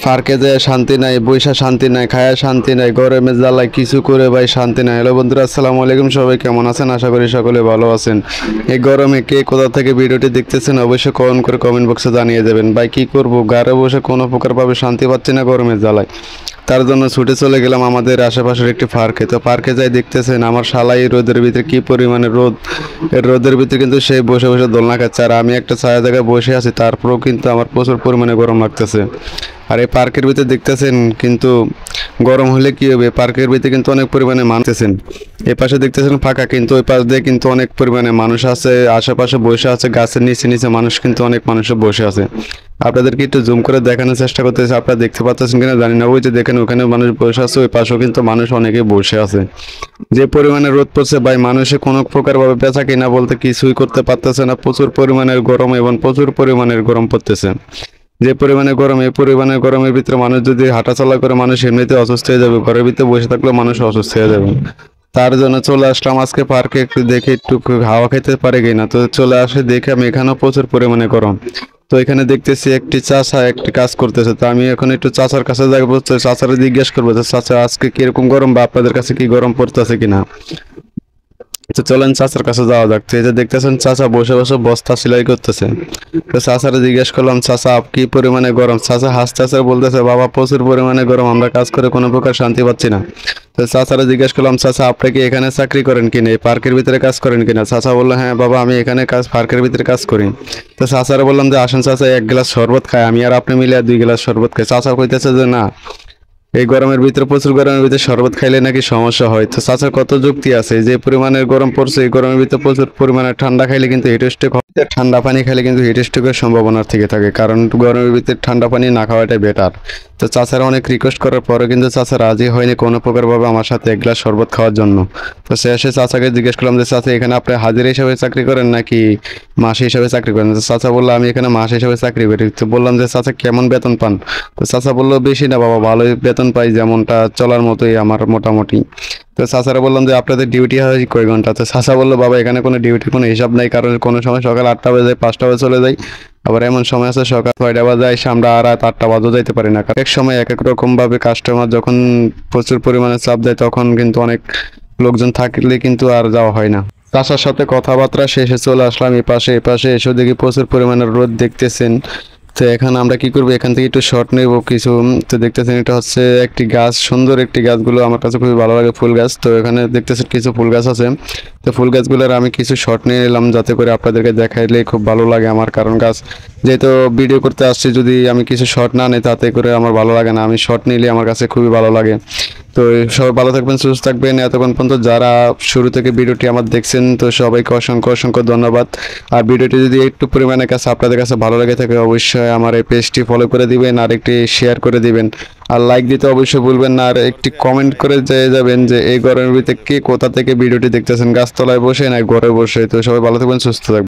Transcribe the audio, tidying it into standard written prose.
পার্কে যেয়ে শান্তি নাই, বইসা শান্তি নাই, খায়া শান্তি নাই, গরমে জ্বালায় কিছু করে ভাই শান্তি নাই। হ্যালো বন্ধুরা, আসসালামু আলাইকুম। সবাই কেমন আছেন? আশা করি সকলে ভালো আছেন। এই গরমে কে কোথা থেকে ভিডিওটি দেখতেছেন অবশ্যই কমেন্ট করে কমেন্ট বক্সে জানিয়ে দেবেন। ভাই কি করবো, ঘরে বসে কোনো প্রকার ভাবে শান্তি পাচ্ছি না গরমের জ্বালায়। তার জন্য ছুটে চলে গেলাম আমাদের আশেপাশের একটি পার্কে। তো পার্কে যাই দেখতেছেন আমার শালাই রোদের ভিতরে কি পরিমাণে রোদ। এর রোদের ভিতরে কিন্তু সে বসে বসে দোলনা খাচ্ছে, আর আমি একটা ছায়া জায়গায় বসে আছি, তারপরেও কিন্তু আমার প্রচুর পরিমাণে গরম লাগতেছে। আর এই পার্কের ভিতরে দেখতেছেন কিন্তু গরম হলে কি হবে, পার্কের ভিতরে কিন্তু অনেক পরিমাণে মানুষ আছেন। এ পাশে দেখতেছেন ফাঁকা, কিন্তু ওই পাশ দিয়ে কিন্তু অনেক পরিমাণে মানুষ আছে, আশেপাশে বসে আছে, গাছের নিচে নিচে মানুষ কিন্তু অনেক মানুষ বসে আছে। আপনাদেরকে একটু জুম করে দেখানোর চেষ্টা করতেছি, আপনারা দেখতে পাচ্ছেন কিনা জানি না। ওই যে দেখেন ওখানে মানুষ বসে আছে, ওই পাশেও কিন্তু মানুষ অনেকে বসে আছে। যে পরিমাণে রোদ পড়ছে ভাই, মানুষে কোনো প্রকার ভাবে বেচা কিনা বলতে কিছুই করতে পারতেছে না। প্রচুর পরিমাণের গরম এবং প্রচুর পরিমাণের গরম পড়তেছে। যে পরিমাণে গরম, এই পরিমাণে গরমের ভিতরে মানুষ যদি হাঁটাচলা করে মানুষ এমনিতে অসুস্থ হয়ে যাবে, ঘরের ভিতরে বসে থাকলেও মানুষ অসুস্থ হয়ে যাবে। তার জন্য চলে আসলাম আজকে পার্কে, একটু দেখে একটু হাওয়া খেতে পারে কিনা। তো চলে আসে দেখে আমি এখানেও প্রচুর পরিমাণে গরম। তো এখানে দেখতেছি একটি চাচা একটি কাজ করতেছে। তো আমি এখন একটু চাচার কাছে যাবো, চাচারে জিজ্ঞেস করবো যে চাচা আজকে কিরকম গরম, বা আপনাদের কাছে কি গরম পড়তেছে কিনা। তো চলেন চাচার কাছে যাওয়া যাক। তো এই যে দেখতেছেন চাচা বসে বসে বস্তা সেলাই করতেছে। তো চাচারে জিজ্ঞেস করলাম চাচা কি পরিমাণে গরম। চাচা হাসতেছে, বলতেছে বাবা প্রচুর পরিমাণে গরম, আমরা কাজ করে কোনো প্রকার শান্তি পাচ্ছি না। তো চাচারে জিজ্ঞেস করলাম চাচা আপনি কি এখানে চাকরি করেন কিনা, এই পার্কের ভিতরে কাজ করেন কিনা। চাচা বললো হ্যাঁ বাবা আমি এখানে কাজ পার্কের ভিতরে কাজ করি। তো চাচারে বললাম যে আসেন চাচা এক গ্লাস শরবত খাই, আমি আর আপনি মিলে 2 গ্লাস শরবত খাই। চাচা কইতেছে যে না, এই গরমের ভিতরে প্রচুর গরমের ভিতরে শরবত খাইলে নাকি সমস্যা হয়। তো চাচার কত যুক্তি আছে, যে পরিমাণে গরম পড়ছে এই গরমের ভিতরে প্রচুর পরিমাণে ঠান্ডা খাইলে কিন্তু হিট স্ট্রোক হয়, ঠান্ডা পানি খাইলে কিন্তু হিট স্ট্রোকের সম্ভাবনা থেকে থাকে, কারণ গরমের ভিতরে ঠান্ডা পানি না খাওয়াটাই বেটার। তো চাচারা অনেক রিকোয়েস্ট করার পরে কিন্তু চাচা রাজি হয়নি কোনো প্রকার ভাবে আমার সাথে 1 গ্লাস শরবত খাওয়ার জন্য। তো শেষে চাচাকে জিজ্ঞেস করলাম যে চাচা এখানে আপনি হাজিরা হিসাবে চাকরি করেন নাকি মাস হিসাবে চাকরি করেন। তো চাচা বললো আমি এখানে মাস হিসাবে চাকরি করি। তো বললাম যে চাচা কেমন বেতন পান। তো চাচা বললো বেশি না বাবা, ভালোই বেতন পাই, যেমনটা চলার মতোই আমার মোটামুটি। তো চাচারা বললাম যে আপনাদের ডিউটি হয় কয় ঘন্টা। তো চাচা বললো বাবা এখানে কোনো ডিউটির কোনো হিসাব নাই, কারণ কোনো সময় সকাল 8টা বাজে 5টা বাজে চলে যাই, আবার এমন সময় আছে সকাল 6টা বাজে এসে আমরা আর রাত 8টা বাজে যাইতে পারি না। এক সময় এক এক রকম ভাবে কাস্টমার যখন প্রচুর পরিমাণে চাপ দেয় তখন কিন্তু অনেক লোকজন থাকলে কিন্তু আর যাওয়া হয় না। চাচার সাথে কথাবার্তা শেষে চলে আসলাম এ পাশে এসে দেখি প্রচুর পরিমাণে রোদ দেখতেছেন। তো এখন আমরা কি করবো, এখান থেকে একটু শর্ট নেব কিছু। তো দেখতেছেন এটা হচ্ছে একটি গাছ, সুন্দর একটি গাছগুলো আমার কাছে খুবই ভালো লাগে, ফুল গাছ। তো এখানে দেখতেছেন কিছু ফুল গাছ আছে। তো ফুল গাছগুলোর আমি কিছু শর্ট নিয়ে নিলাম যাতে করে আপনাদেরকে দেখাইলে খুব ভালো লাগে আমার, কারণ গাছ যেহেতু ভিডিও করতে আসছি, যদি আমি কিছু শর্ট না নিই তাতে করে আমার ভালো লাগে না। আমি শর্ট নিলে আমার কাছে খুবই ভালো লাগে। তো সবাই ভালো থাকবেন, সুস্থ থাকবেন। এতক্ষণ পর্যন্ত যারা শুরু থেকে ভিডিওটি আমার দেখছেন তো সবাইকে অসংখ্য অসংখ্য ধন্যবাদ। আর ভিডিওটি যদি একটু পরিমাণে কাছে আপনাদের কাছে ভালো লেগে থাকে অবশ্যই আমার এই পেজটি ফলো করে দিবেন, আর একটি শেয়ার করে দিবেন, আর লাইক দিতে অবশ্যই ভুলবেন না। আর একটি কমেন্ট করে যেয়ে যাবেন যে এই গরমের ভিতরে কে কোথা থেকে ভিডিওটি দেখতেছেন, গাছতলায় বসে না ঘরে বসে। তো সবাই ভালো থাকবেন, সুস্থ থাকবেন।